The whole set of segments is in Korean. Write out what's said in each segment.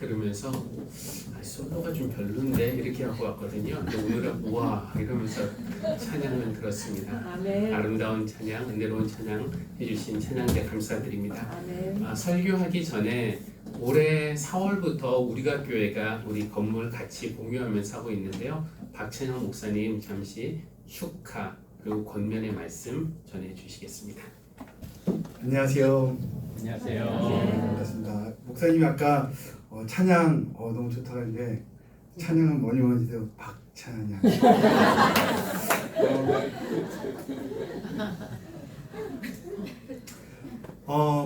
들으면서 솔로가 좀 별론데 이렇게 하고 왔거든요. 근데 오늘은 우와 이러면서 찬양을 들었습니다. 아멘. 아름다운 찬양, 은혜로운 찬양 해주신 찬양대 감사드립니다. 아멘. 설교하기 전에 올해 4월부터 우리가 교회가 우리 건물 같이 공유하면서 하고 있는데요. 박찬영 목사님 잠시 축하 그리고 권면의 말씀 전해주시겠습니다. 안녕하세요. 안녕하세요. 반갑습니다. 목사님이 아까 찬양 너무 좋다고 했는데 찬양은 뭐니 해도 박찬양.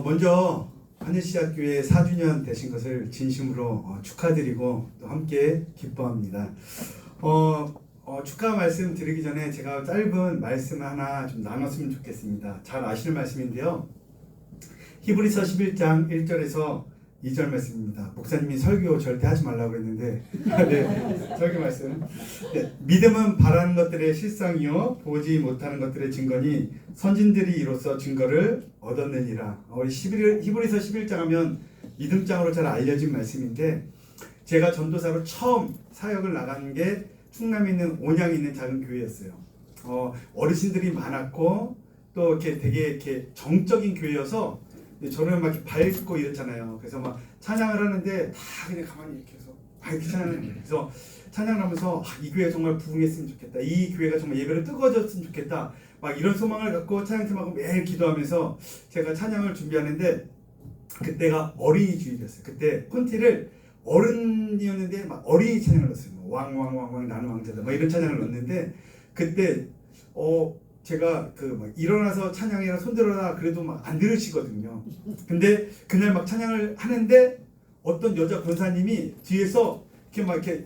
먼저 하늘시학교회 4주년 되신 것을 진심으로 축하드리고 또 함께 기뻐합니다. 축하 말씀 드리기 전에 제가 짧은 말씀 하나 좀 나눴으면 좋겠습니다. 잘 아시는 말씀인데요. 히브리서 11장 1절에서 2절 말씀입니다. 목사님이 설교 절대 하지 말라고 했는데 네, 설교 말씀. 네, 믿음은 바라는 것들의 실상이요 보지 못하는 것들의 증거니 선진들이 이로써 증거를 얻었느니라. 우리 히브리서 11장 하면 믿음장으로 잘 알려진 말씀인데 제가 전도사로 처음 사역을 나가는 게 충남에 있는 온양에 있는 작은 교회였어요. 어르신들이 많았고 또 이렇게 되게 이렇게 정적인 교회여서 저는 막 이렇게 밝고 이렇잖아요. 그래서 막 찬양을 하는데 다 그냥 가만히 이렇게 해서 이렇게 찬양을 해요. 그래서 찬양을 하면서 이 교회 정말 부흥했으면 좋겠다. 이 교회가 정말 예배로 뜨거워졌으면 좋겠다. 막 이런 소망을 갖고 찬양팀하고 매일 기도하면서 제가 찬양을 준비하는데 그때가 어린이 주일이었어요. 그때 콘티를 어른이었는데 막 어린이 찬양을 넣었어요. 왕왕왕왕 나는 왕자다. 막 이런 찬양을 넣었는데 그때 제가 막 일어나서 찬양이라 손들어라 그래도 막 안 들으시거든요. 근데 그날 막 찬양을 하는데 어떤 여자 권사님이 뒤에서 이렇게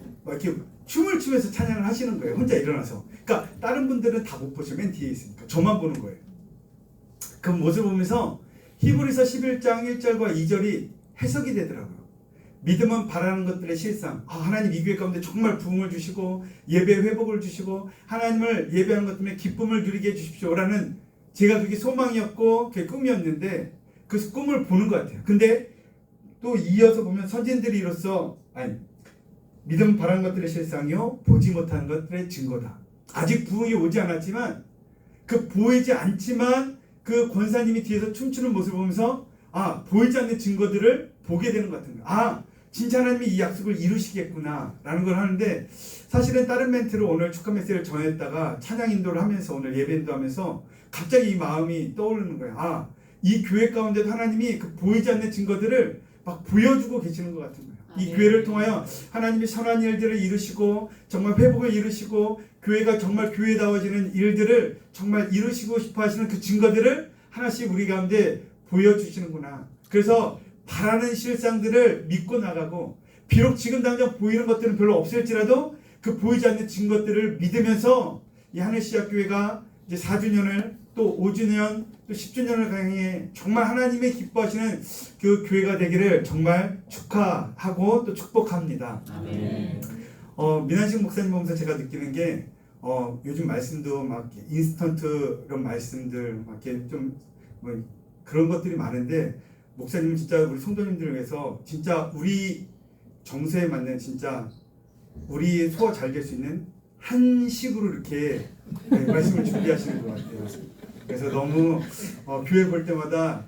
춤을 추면서 찬양을 하시는 거예요. 혼자 일어나서. 그러니까 다른 분들은 다 못 보죠. 맨 뒤에 있으니까. 저만 보는 거예요. 그 모습을 보면서 히브리서 11장 1절과 2절이 해석이 되더라고요. 믿음은 바라는 것들의 실상. 하나님 이 교회 가운데 정말 부흥을 주시고 예배 회복을 주시고 하나님을 예배하는 것 때문에 기쁨을 누리게 해주십시오라는 제가 그게 소망이었고 그게 꿈이었는데 그 꿈을 보는 것 같아요. 근데 또 이어서 보면 선진들이 이로써 믿음 바라는 것들의 실상이요 보지 못하는 것들의 증거다. 아직 부흥이 오지 않았지만 그 보이지 않지만 그 권사님이 뒤에서 춤추는 모습을 보면서 보이지 않는 증거들을 보게 되는 것 같은 거예요. 진짜 하나님이 이 약속을 이루시겠구나 라는 걸 하는데 사실은 다른 멘트로 오늘 축하 메시지를 전했다가 찬양 인도를 하면서 오늘 예배 인도하면서 갑자기 이 마음이 떠오르는 거예요. 이 교회 가운데도 하나님이 그 보이지 않는 증거들을 막 보여주고 계시는 것 같은 거예요. 이 교회를 통하여 하나님이 선한 일들을 이루시고 정말 회복을 이루시고 교회가 정말 교회다워지는 일들을 정말 이루시고 싶어 하시는 그 증거들을 하나씩 우리 가운데 보여주시는구나. 그래서 바라는 실상들을 믿고 나가고 비록 지금 당장 보이는 것들은 별로 없을지라도 그 보이지 않는 증거들을 믿으면서 이 하늘시학교회가 이제 4주년을 또 5주년 또 10주년을 향해 정말 하나님의 기뻐하시는 그 교회가 되기를 정말 축하하고 또 축복합니다. 아멘. 민한식 목사님 보면서 제가 느끼는 게 요즘 말씀도 막 인스턴트 이런 말씀들 막 이렇게 좀 그런 것들이 많은데 목사님은 진짜 우리 성도님들을 위해서 진짜 우리 정서에 맞는 진짜 우리 소화 잘 될 수 있는 한식으로 이렇게 말씀을 준비하시는 것 같아요. 그래서 너무 교회 볼 때마다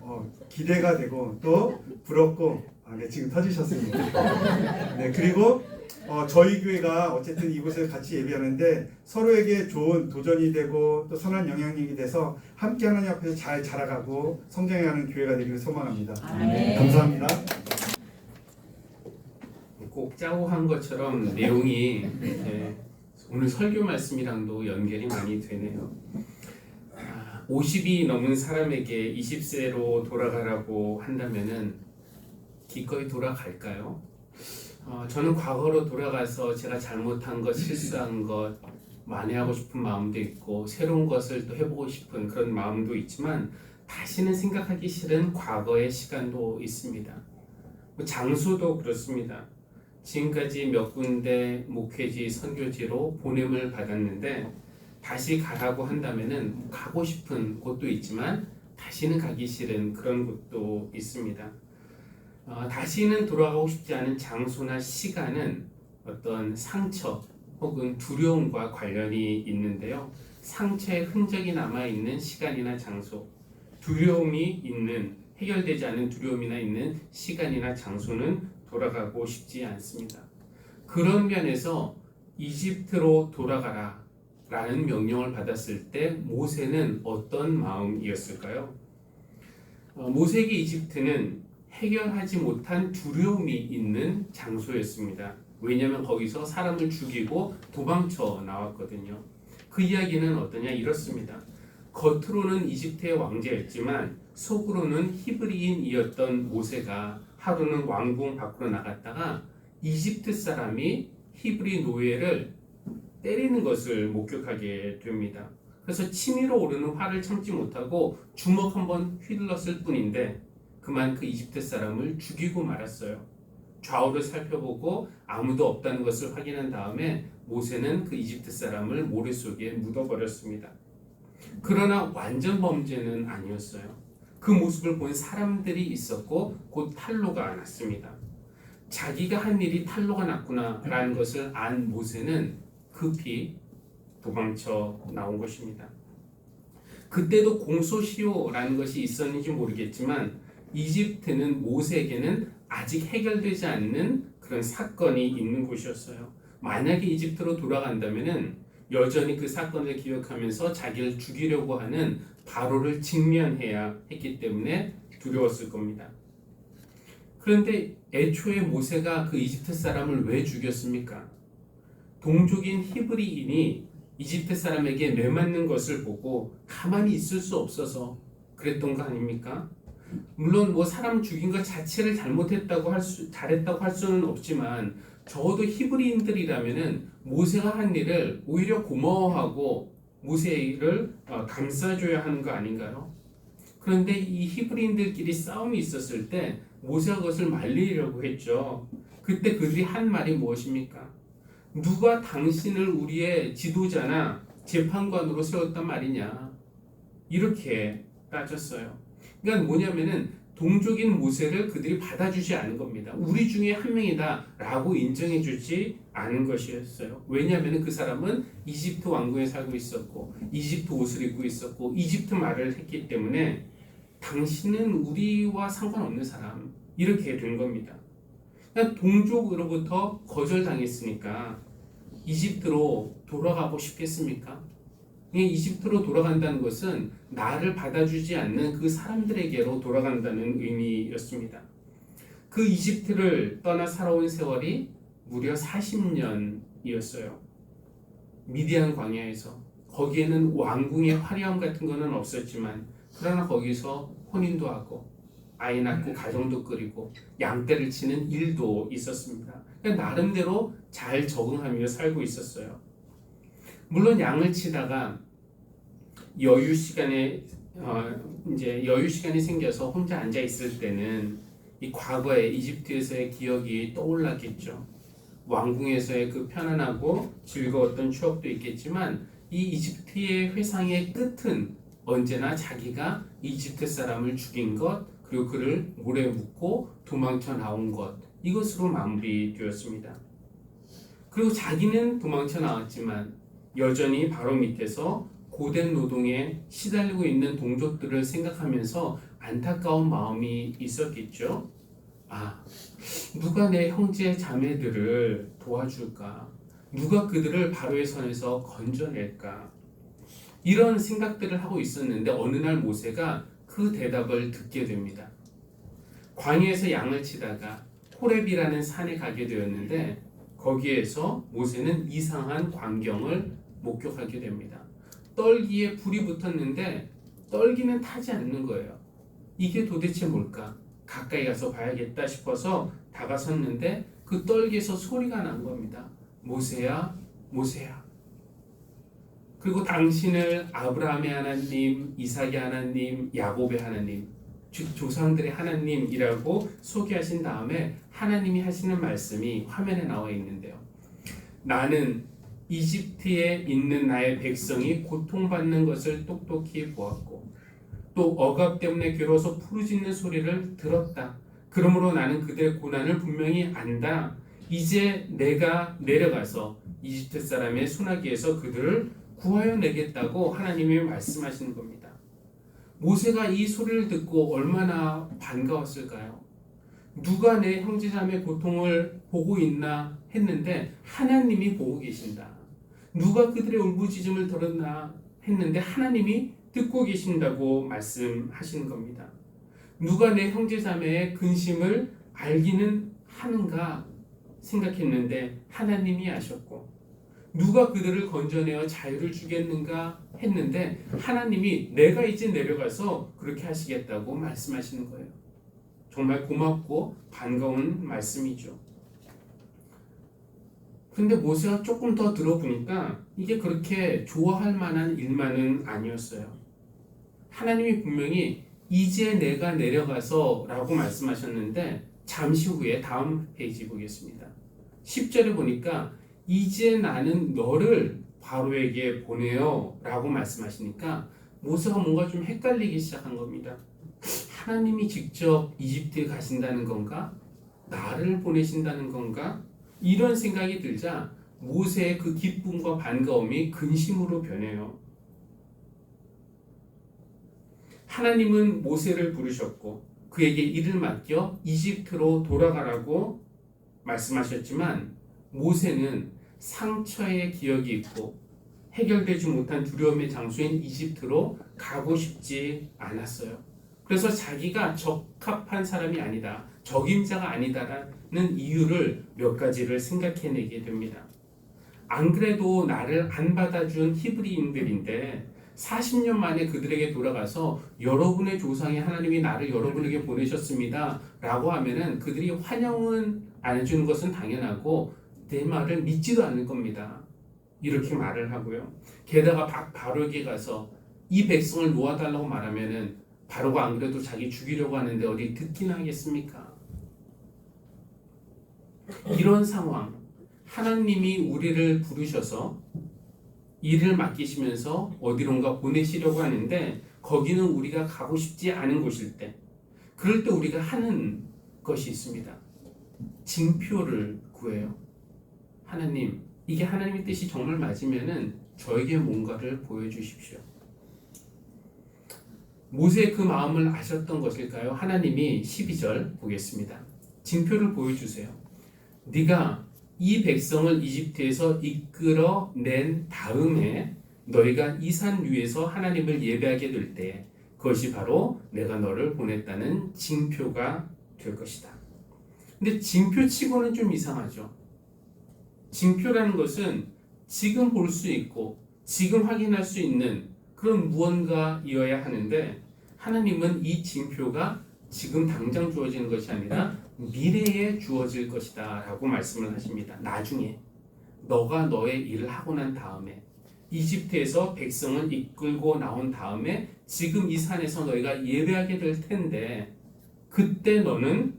기대가 되고 또 부럽고 지금 터지셨습니다. 네, 그리고 저희 교회가 어쨌든 이곳에서 같이 예배하는데 서로에게 좋은 도전이 되고 또 선한 영향력이 돼서 함께 하나님 앞에서 잘 자라가고 성장해가는 교회가 되기를 소망합니다. 아멘. 감사합니다. 꼭 짜고 한 것처럼 내용이 오늘 설교 말씀이랑도 연결이 많이 되네요. 50이 넘은 사람에게 20세로 돌아가라고 한다면은 기꺼이 돌아갈까요? 저는 과거로 돌아가서 제가 잘못한 것, 실수한 것 만회하고 싶은 마음도 있고 새로운 것을 또 해보고 싶은 그런 마음도 있지만 다시는 생각하기 싫은 과거의 시간도 있습니다. 장소도 그렇습니다. 지금까지 몇 군데 목회지, 선교지로 보냄을 받았는데 다시 가라고 한다면은 가고 싶은 곳도 있지만 다시는 가기 싫은 그런 곳도 있습니다. 다시는 돌아가고 싶지 않은 장소나 시간은 어떤 상처 혹은 두려움과 관련이 있는데요. 상처의 흔적이 남아있는 시간이나 장소, 두려움이 있는, 해결되지 않은 두려움이나 있는 시간이나 장소는 돌아가고 싶지 않습니다. 그런 면에서 이집트로 돌아가라 라는 명령을 받았을 때 모세는 어떤 마음이었을까요? 모세에게 이집트는 해결하지 못한 두려움이 있는 장소였습니다. 왜냐하면 거기서 사람을 죽이고 도망쳐 나왔거든요. 그 이야기는 어떠냐? 이렇습니다. 겉으로는 이집트의 왕자였지만 속으로는 히브리인이었던 모세가 하루는 왕궁 밖으로 나갔다가 이집트 사람이 히브리 노예를 때리는 것을 목격하게 됩니다. 그래서 치밀어 오르는 화를 참지 못하고 주먹 한번 휘둘렀을 뿐인데 그만 그 이집트 사람을 죽이고 말았어요. 좌우를 살펴보고 아무도 없다는 것을 확인한 다음에 모세는 그 이집트 사람을 모래 속에 묻어버렸습니다. 그러나 완전 범죄는 아니었어요. 그 모습을 본 사람들이 있었고 곧 탄로가 났습니다. 자기가 한 일이 탄로가 났구나라는 것을 안 모세는 급히 도망쳐 나온 것입니다. 그때도 공소시효라는 것이 있었는지 모르겠지만 이집트는 모세에게는 아직 해결되지 않는 그런 사건이 있는 곳이었어요. 만약에 이집트로 돌아간다면은 여전히 그 사건을 기억하면서 자기를 죽이려고 하는 바로를 직면해야 했기 때문에 두려웠을 겁니다. 그런데 애초에 모세가 그 이집트 사람을 왜 죽였습니까? 동족인 히브리인이 이집트 사람에게 매맞는 것을 보고 가만히 있을 수 없어서 그랬던 거 아닙니까? 물론 뭐 사람 죽인 것 자체를 잘했다고 할 수는 없지만 적어도 히브리인들이라면은 모세가 한 일을 오히려 고마워하고 모세를 감싸줘야 하는 거 아닌가요? 그런데 이 히브리인들끼리 싸움이 있었을 때 모세가 그것을 말리려고 했죠. 그때 그들이 한 말이 무엇입니까? 누가 당신을 우리의 지도자나 재판관으로 세웠단 말이냐? 이렇게 따졌어요. 그러니까 뭐냐면은 동족인 모세를 그들이 받아주지 않은 겁니다. 우리 중에 한 명이다 라고 인정해주지 않은 것이었어요. 왜냐하면 그 사람은 이집트 왕궁에 살고 있었고 이집트 옷을 입고 있었고 이집트 말을 했기 때문에 당신은 우리와 상관없는 사람 이렇게 된 겁니다. 그러니까 동족으로부터 거절당했으니까 이집트로 돌아가고 싶겠습니까? 이집트로 돌아간다는 것은 나를 받아주지 않는 그 사람들에게로 돌아간다는 의미였습니다. 그 이집트를 떠나 살아온 세월이 무려 40년이었어요. 미디안 광야에서. 거기에는 왕궁의 화려함 같은 것은 없었지만 그러나 거기서 혼인도 하고 아이 낳고 가정도 꾸리고 양떼를 치는 일도 있었습니다. 그러니까 나름대로 잘 적응하며 살고 있었어요. 물론 양을 치다가 여유 시간이 생겨서 혼자 앉아 있을 때는 이 과거의 이집트에서의 기억이 떠올랐겠죠. 왕궁에서의 그 편안하고 즐거웠던 추억도 있겠지만 이 이집트의 회상의 끝은 언제나 자기가 이집트 사람을 죽인 것 그리고 그를 모래에 묻고 도망쳐 나온 것 이것으로 마무리되었습니다. 그리고 자기는 도망쳐 나왔지만 여전히 바로 밑에서 고된 노동에 시달리고 있는 동족들을 생각하면서 안타까운 마음이 있었겠죠. 누가 내 형제 자매들을 도와줄까? 누가 그들을 바로의 선에서 건져낼까? 이런 생각들을 하고 있었는데 어느 날 모세가 그 대답을 듣게 됩니다. 광야에서 양을 치다가 호렙이라는 산에 가게 되었는데 거기에서 모세는 이상한 광경을 목격하게 됩니다. 떨기에 불이 붙었는데 떨기는 타지 않는 거예요. 이게 도대체 뭘까? 가까이 가서 봐야겠다 싶어서 다가섰는데 그 떨기에서 소리가 난 겁니다. 모세야, 모세야. 그리고 당신을 아브라함의 하나님, 이삭의 하나님, 야곱의 하나님, 즉 조상들의 하나님이라고 소개하신 다음에 하나님이 하시는 말씀이 화면에 나와 있는데요. 나는 이집트에 있는 나의 백성이 고통받는 것을 똑똑히 보았고 또 억압 때문에 괴로워서 부르짖는 소리를 들었다. 그러므로 나는 그들의 고난을 분명히 안다. 이제 내가 내려가서 이집트 사람의 손아귀에서 그들을 구하여 내겠다고 하나님이 말씀하시는 겁니다. 모세가 이 소리를 듣고 얼마나 반가웠을까요? 누가 내 형제자매 고통을 보고 있나 했는데 하나님이 보고 계신다. 누가 그들의 울부짖음을 들었나 했는데 하나님이 듣고 계신다고 말씀하시는 겁니다. 누가 내 형제자매의 근심을 알기는 하는가 생각했는데 하나님이 아셨고, 누가 그들을 건져내어 자유를 주겠는가 했는데 하나님이 내가 이제 내려가서 그렇게 하시겠다고 말씀하시는 거예요. 정말 고맙고 반가운 말씀이죠. 근데 모세가 조금 더 들어보니까 이게 그렇게 좋아할 만한 일만은 아니었어요. 하나님이 분명히 이제 내가 내려가서 라고 말씀하셨는데 잠시 후에 다음 페이지 보겠습니다. 10절에 보니까 이제 나는 너를 바로에게 보내요 라고 말씀하시니까 모세가 뭔가 좀 헷갈리기 시작한 겁니다. 하나님이 직접 이집트에 가신다는 건가? 나를 보내신다는 건가? 이런 생각이 들자 모세의 그 기쁨과 반가움이 근심으로 변해요. 하나님은 모세를 부르셨고 그에게 일을 맡겨 이집트로 돌아가라고 말씀하셨지만 모세는 상처의 기억이 있고 해결되지 못한 두려움의 장소인 이집트로 가고 싶지 않았어요. 그래서 자기가 적합한 사람이 아니다, 적임자가 아니다라는 이유를 몇 가지를 생각해내게 됩니다. 안 그래도 나를 안 받아준 히브리인들인데 40년 만에 그들에게 돌아가서 여러분의 조상의 하나님이 나를 여러분에게 보내셨습니다 라고 하면은 그들이 환영은 안 해주는 것은 당연하고 내 말을 믿지도 않을 겁니다. 이렇게 말을 하고요. 게다가 바로에게 가서 이 백성을 놓아달라고 말하면은 바로가 안 그래도 자기 죽이려고 하는데 어디 듣기나 하겠습니까? 이런 상황, 하나님이 우리를 부르셔서 일을 맡기시면서 어디론가 보내시려고 하는데 거기는 우리가 가고 싶지 않은 곳일 때, 그럴 때 우리가 하는 것이 있습니다. 징표를 구해요. 하나님, 이게 하나님의 뜻이 정말 맞으면은 저에게 뭔가를 보여주십시오. 모세의 그 마음을 아셨던 것일까요? 하나님이 12절 보겠습니다. 징표를 보여주세요. 네가 이 백성을 이집트에서 이끌어 낸 다음에 너희가 이 산 위에서 하나님을 예배하게 될 때 그것이 바로 내가 너를 보냈다는 징표가 될 것이다. 근데 징표치고는 좀 이상하죠. 징표라는 것은 지금 볼 수 있고 지금 확인할 수 있는 그런 무언가이어야 하는데 하나님은 이 징표가 지금 당장 주어지는 것이 아니라 미래에 주어질 것이다 라고 말씀을 하십니다. 나중에 너가 너의 일을 하고 난 다음에 이집트에서 백성을 이끌고 나온 다음에 지금 이 산에서 너희가 예배하게 될 텐데 그때 너는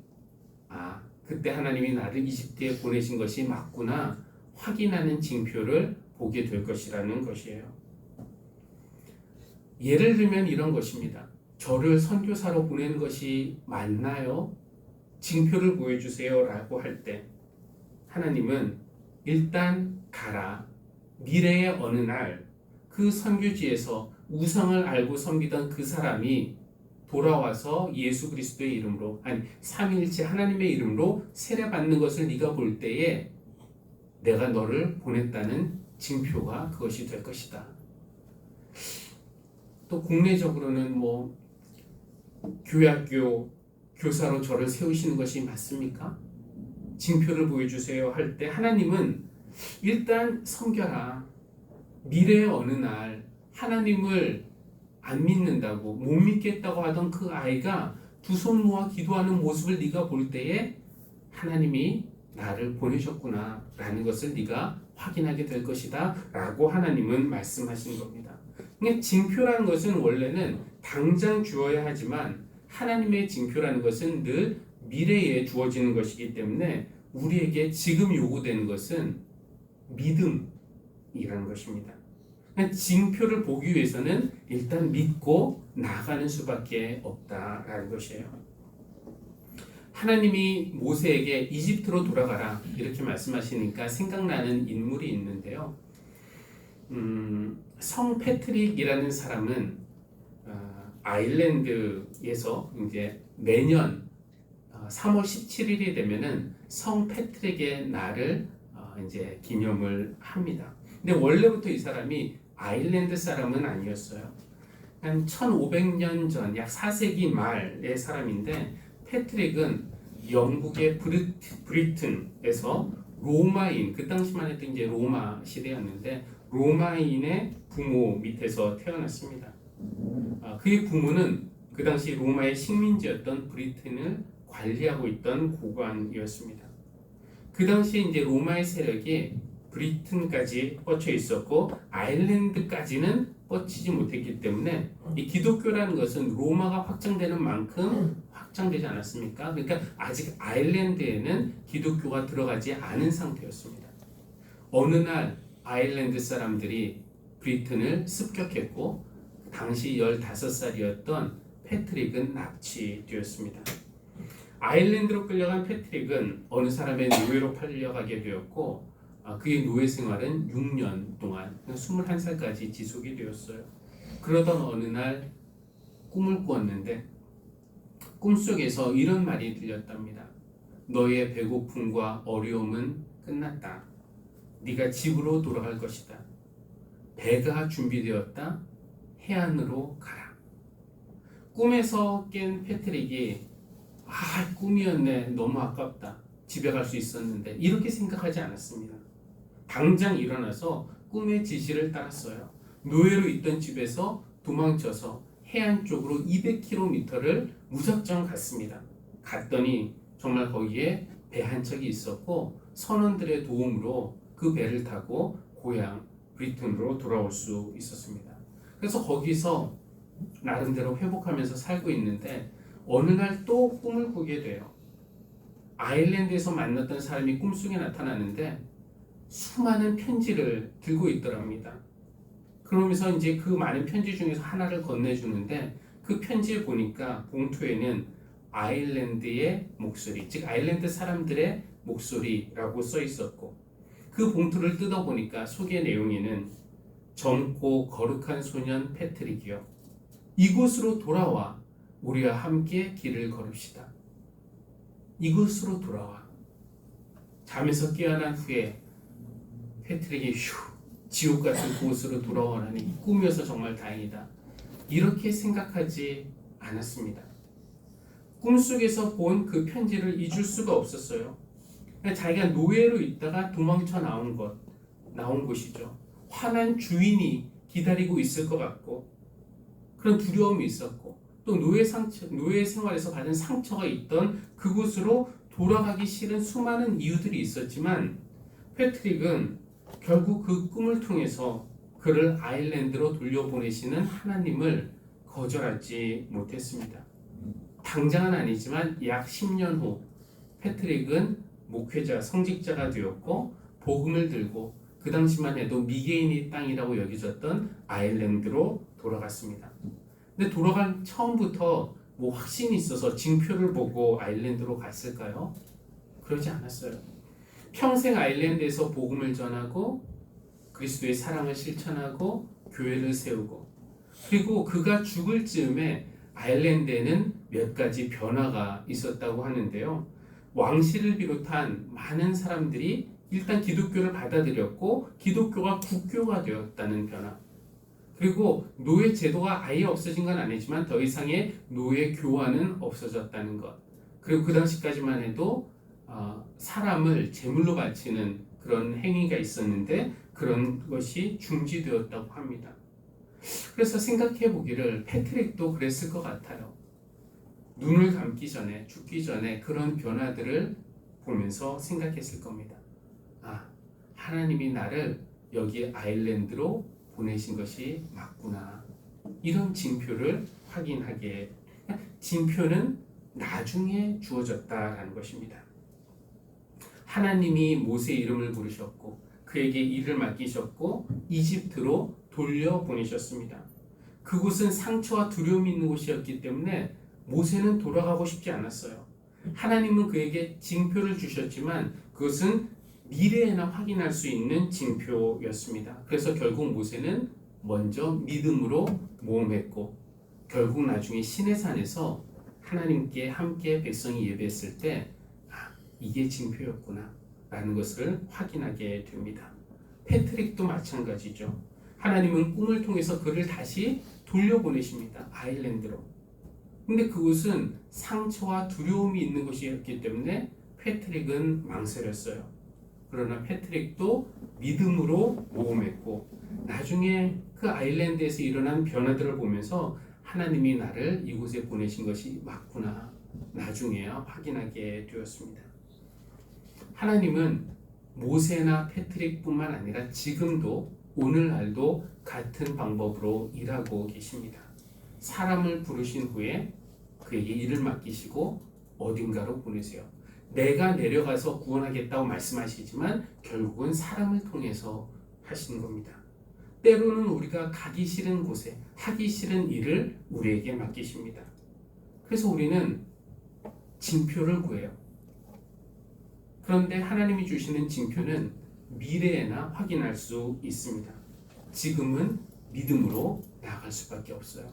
그때 하나님이 나를 이집트에 보내신 것이 맞구나 확인하는 징표를 보게 될 것이라는 것이에요. 예를 들면 이런 것입니다. 저를 선교사로 보내는 것이 맞나요? 징표를 보여주세요 라고 할 때 하나님은 일단 가라. 미래의 어느 날 그 선교지에서 우상을 알고 섬기던 그 사람이 돌아와서 예수 그리스도의 이름으로, 아니 삼위일체 하나님의 이름으로 세례받는 것을 네가 볼 때에 내가 너를 보냈다는 징표가 그것이 될 것이다. 또 국내적으로는 교회학교 교사로 저를 세우시는 것이 맞습니까? 징표를 보여주세요 할 때 하나님은 일단 섬겨라. 미래의 어느 날 하나님을 안 믿는다고 못 믿겠다고 하던 그 아이가 두 손 모아 기도하는 모습을 네가 볼 때에 하나님이 나를 보내셨구나 라는 것을 네가 확인하게 될 것이다 라고 하나님은 말씀하시는 겁니다. 그러니까 징표라는 것은 원래는 당장 주어야 하지만 하나님의 징표라는 것은 늘 미래에 주어지는 것이기 때문에 우리에게 지금 요구되는 것은 믿음이라는 것입니다. 그러니까 징표를 보기 위해서는 일단 믿고 나가는 수밖에 없다라는 것이에요. 하나님이 모세에게 이집트로 돌아가라 이렇게 말씀하시니까 생각나는 인물이 있는데요. 성 패트릭이라는 사람은 아일랜드에서 이제 매년 3월 17일이 되면은 성 패트릭의 날을 이제 기념을 합니다. 근데 원래부터 이 사람이 아일랜드 사람은 아니었어요. 한 1500년 전, 약 4세기 말의 사람인데 패트릭은 영국의 브리튼에서 로마인, 그 당시만 해도 이제 로마 시대였는데 로마인의 부모 밑에서 태어났습니다. 그의 부모는 그 당시 로마의 식민지였던 브리튼을 관리하고 있던 고관이었습니다. 그 당시에 이제 로마의 세력이 브리튼까지 뻗쳐 있었고 아일랜드까지는 뻗치지 못했기 때문에 이 기독교라는 것은 로마가 확장되는 만큼 확장되지 않았습니까? 그러니까 아직 아일랜드에는 기독교가 들어가지 않은 상태였습니다. 어느 날 아일랜드 사람들이 브리튼을 습격했고 당시 15살이었던 패트릭은 납치되었습니다. 아일랜드로 끌려간 패트릭은 어느 사람의 노예로 팔려가게 되었고 그의 노예 생활은 6년 동안 21살까지 지속이 되었어요. 그러던 어느 날 꿈을 꾸었는데 꿈속에서 이런 말이 들렸답니다. 너의 배고픔과 어려움은 끝났다. 네가 집으로 돌아갈 것이다. 배가 준비되었다. 해안으로 가라. 꿈에서 깬 패트릭이 꿈이었네. 너무 아깝다. 집에 갈 수 있었는데 이렇게 생각하지 않았습니다. 당장 일어나서 꿈의 지시를 따랐어요. 노예로 있던 집에서 도망쳐서 해안 쪽으로 200km를 무작정 갔습니다. 갔더니 정말 거기에 배 한 척이 있었고 선원들의 도움으로 그 배를 타고 고향 브리튼으로 돌아올 수 있었습니다. 그래서 거기서 나름대로 회복하면서 살고 있는데 어느 날 또 꿈을 꾸게 돼요. 아일랜드에서 만났던 사람이 꿈속에 나타나는데 수많은 편지를 들고 있더랍니다. 그러면서 이제 그 많은 편지 중에서 하나를 건네주는데 그 편지에 보니까 봉투에는 아일랜드의 목소리, 즉 아일랜드 사람들의 목소리라고 써 있었고 그 봉투를 뜯어보니까 속의 내용에는 젊고 거룩한 소년 패트릭이여 이곳으로 돌아와 우리와 함께 길을 걸읍시다. 이곳으로 돌아와. 잠에서 깨어난 후에 패트릭이 지옥 같은 곳으로 돌아오라니 꿈이어서 정말 다행이다. 이렇게 생각하지 않았습니다. 꿈속에서 본 그 편지를 잊을 수가 없었어요. 자기가 노예로 있다가 도망쳐 나온 곳이죠. 화난 주인이 기다리고 있을 것 같고 그런 두려움이 있었고 또 노예 생활에서 받은 상처가 있던 그곳으로 돌아가기 싫은 수많은 이유들이 있었지만 패트릭은 결국 그 꿈을 통해서 그를 아일랜드로 돌려보내시는 하나님을 거절하지 못했습니다. 당장은 아니지만 약 10년 후 패트릭은 목회자, 성직자가 되었고 복음을 들고 그 당시만 해도 미개인의 땅이라고 여겨졌던 아일랜드로 돌아갔습니다. 근데 돌아간 처음부터 확신이 있어서 징표를 보고 아일랜드로 갔을까요? 그러지 않았어요. 평생 아일랜드에서 복음을 전하고 그리스도의 사랑을 실천하고 교회를 세우고 그리고 그가 죽을 즈음에 아일랜드에는 몇 가지 변화가 있었다고 하는데요. 왕실을 비롯한 많은 사람들이 일단 기독교를 받아들였고 기독교가 국교가 되었다는 변화. 그리고 노예 제도가 아예 없어진 건 아니지만 더 이상의 노예 교환은 없어졌다는 것. 그리고 그 당시까지만 해도 사람을 제물로 바치는 그런 행위가 있었는데 그런 것이 중지되었다고 합니다. 그래서 생각해 보기를 패트릭도 그랬을 것 같아요. 눈을 감기 전에 죽기 전에 그런 변화들을 보면서 생각했을 겁니다. 하나님이 나를 여기 아일랜드로 보내신 것이 맞구나. 이런 징표를 확인하게. 징표는 나중에 주어졌다라는 것입니다. 하나님이 모세의 이름을 부르셨고 그에게 일을 맡기셨고 이집트로 돌려보내셨습니다. 그곳은 상처와 두려움이 있는 곳이었기 때문에 모세는 돌아가고 싶지 않았어요. 하나님은 그에게 징표를 주셨지만 그것은 미래에나 확인할 수 있는 징표였습니다. 그래서 결국 모세는 먼저 믿음으로 모험했고 결국 나중에 시내산에서 하나님께 함께 백성이 예배했을 때 이게 징표였구나 라는 것을 확인하게 됩니다. 패트릭도 마찬가지죠. 하나님은 꿈을 통해서 그를 다시 돌려보내십니다. 아일랜드로. 근데 그곳은 상처와 두려움이 있는 곳이었기 때문에 패트릭은 망설였어요. 그러나 패트릭도 믿음으로 모험했고 나중에 그 아일랜드에서 일어난 변화들을 보면서 하나님이 나를 이곳에 보내신 것이 맞구나 나중에야 확인하게 되었습니다. 하나님은 모세나 패트릭뿐만 아니라 지금도 오늘날도 같은 방법으로 일하고 계십니다. 사람을 부르신 후에 그에게 일을 맡기시고 어딘가로 보내세요. 내가 내려가서 구원하겠다고 말씀하시지만 결국은 사람을 통해서 하시는 겁니다. 때로는 우리가 가기 싫은 곳에 하기 싫은 일을 우리에게 맡기십니다. 그래서 우리는 징표를 구해요. 그런데 하나님이 주시는 징표는 미래에나 확인할 수 있습니다. 지금은 믿음으로 나아갈 수밖에 없어요.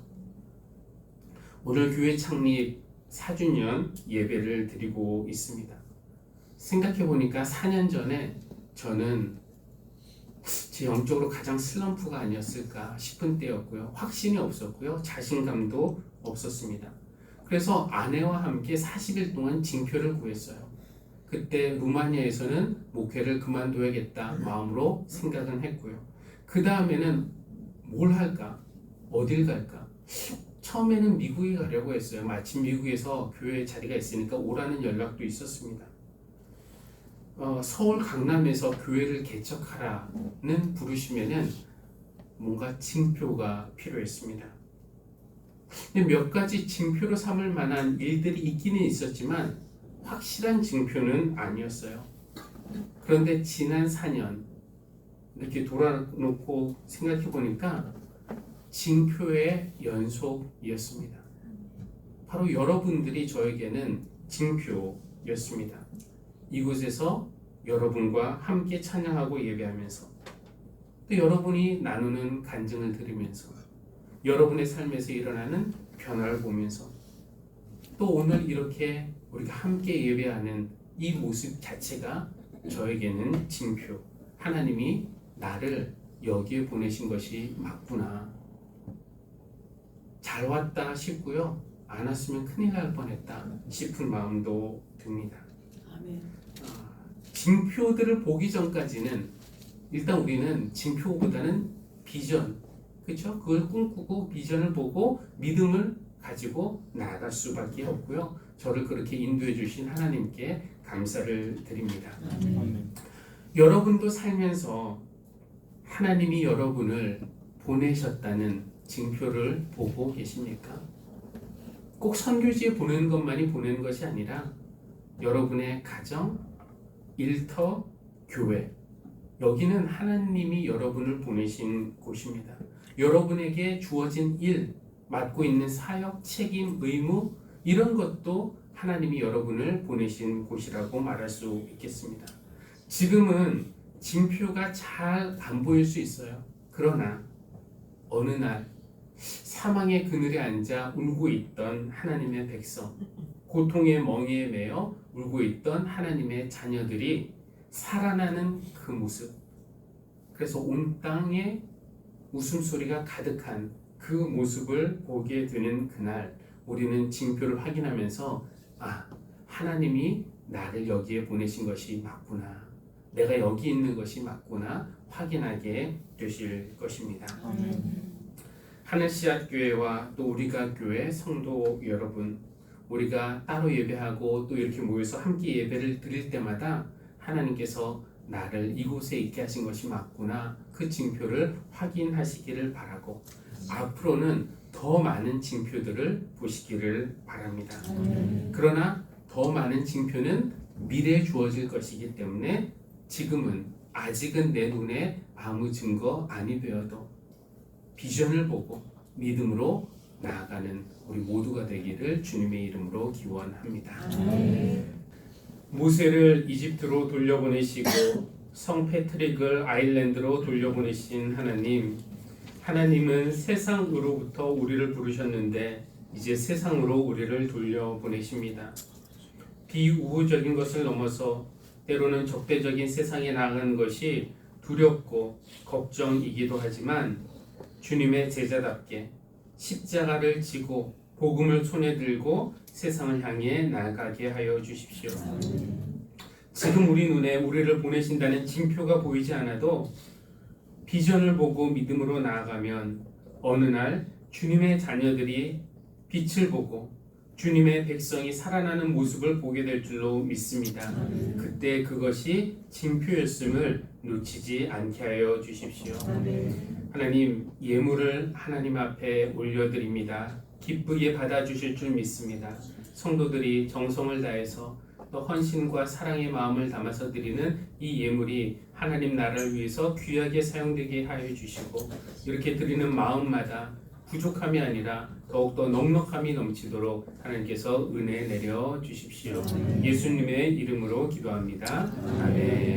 오늘 교회 창립 4주년 예배를 드리고 있습니다. 생각해 보니까 4년 전에 저는 제 영적으로 가장 슬럼프가 아니었을까 싶은 때였고요. 확신이 없었고요. 자신감도 없었습니다. 그래서 아내와 함께 40일 동안 징표를 구했어요. 그때 루마니아에서는 목회를 그만둬야겠다 마음으로 생각은 했고요. 그 다음에는 뭘 할까? 어딜 갈까? 처음에는 미국에 가려고 했어요. 마침 미국에서 교회 자리가 있으니까 오라는 연락도 있었습니다. 서울 강남에서 교회를 개척하라는 부르시면은 뭔가 징표가 필요했습니다. 근데 몇 가지 징표로 삼을 만한 일들이 있기는 있었지만 확실한 징표는 아니었어요. 그런데 지난 4년 이렇게 돌아놓고 생각해 보니까 징표의 연속이었습니다. 바로 여러분들이 저에게는 징표였습니다. 이곳에서 여러분과 함께 찬양하고 예배하면서 또 여러분이 나누는 간증을 들으면서 여러분의 삶에서 일어나는 변화를 보면서 또 오늘 이렇게 우리가 함께 예배하는 이 모습 자체가 저에게는 징표. 하나님이 나를 여기에 보내신 것이 맞구나. 잘 왔다 싶고요. 안 왔으면 큰일 날 뻔했다 싶은 마음도 듭니다. 아멘. 징표들을 보기 전까지는 일단 우리는 징표보다는 비전, 그렇죠? 그걸 꿈꾸고 비전을 보고 믿음을 가지고 나아갈 수밖에 없고요. 저를 그렇게 인도해 주신 하나님께 감사를 드립니다. 아멘. 여러분도 살면서 하나님이 여러분을 보내셨다는 징표를 보고 계십니까? 꼭 선교지에 보내는 것만이 보내는 것이 아니라 여러분의 가정, 일터, 교회 여기는 하나님이 여러분을 보내신 곳입니다. 여러분에게 주어진 일, 맡고 있는 사역, 책임, 의무 이런 것도 하나님이 여러분을 보내신 곳이라고 말할 수 있겠습니다. 지금은 징표가 잘 안 보일 수 있어요. 그러나 어느 날 사망의 그늘에 앉아 울고 있던 하나님의 백성, 고통의 멍에에 매여 울고 있던 하나님의 자녀들이 살아나는 그 모습, 그래서 온 땅에 웃음소리가 가득한 그 모습을 보게 되는 그날 우리는 징표를 확인하면서 하나님이 나를 여기에 보내신 것이 맞구나, 내가 여기 있는 것이 맞구나 확인하게 되실 것입니다. 하늘씨앗교회와 또 우리가 교회 성도 여러분, 우리가 따로 예배하고 또 이렇게 모여서 함께 예배를 드릴 때마다 하나님께서 나를 이곳에 있게 하신 것이 맞구나 그 징표를 확인하시기를 바라고 앞으로는 더 많은 징표들을 보시기를 바랍니다. 그러나 더 많은 징표는 미래에 주어질 것이기 때문에 지금은 아직은 내 눈에 아무 증거 아니 되어도 비전을 보고 믿음으로 나아가는 우리 모두가 되기를 주님의 이름으로 기원합니다. 모세를 이집트로 돌려보내시고 성 패트릭을 아일랜드로 돌려보내신 하나님은 세상으로부터 우리를 부르셨는데 이제 세상으로 우리를 돌려보내십니다. 비우호적인 것을 넘어서 때로는 적대적인 세상에 나가는 것이 두렵고 걱정이기도 하지만 주님의 제자답게 십자가를 지고 복음을 손에 들고 세상을 향해 나아가게 하여 주십시오. 지금 우리 눈에 우리를 보내신다는 징표가 보이지 않아도 비전을 보고 믿음으로 나아가면 어느 날 주님의 자녀들이 빛을 보고 주님의 백성이 살아나는 모습을 보게 될 줄로 믿습니다. 그때 그것이 징표였음을 놓치지 않게 하여 주십시오. 하나님, 예물을 하나님 앞에 올려드립니다. 기쁘게 받아주실 줄 믿습니다. 성도들이 정성을 다해서 또 헌신과 사랑의 마음을 담아서 드리는 이 예물이 하나님 나라를 위해서 귀하게 사용되게 하여 주시고 이렇게 드리는 마음마다 부족함이 아니라 더욱더 넉넉함이 넘치도록 하나님께서 은혜 내려 주십시오. 예수님의 이름으로 기도합니다. 아멘.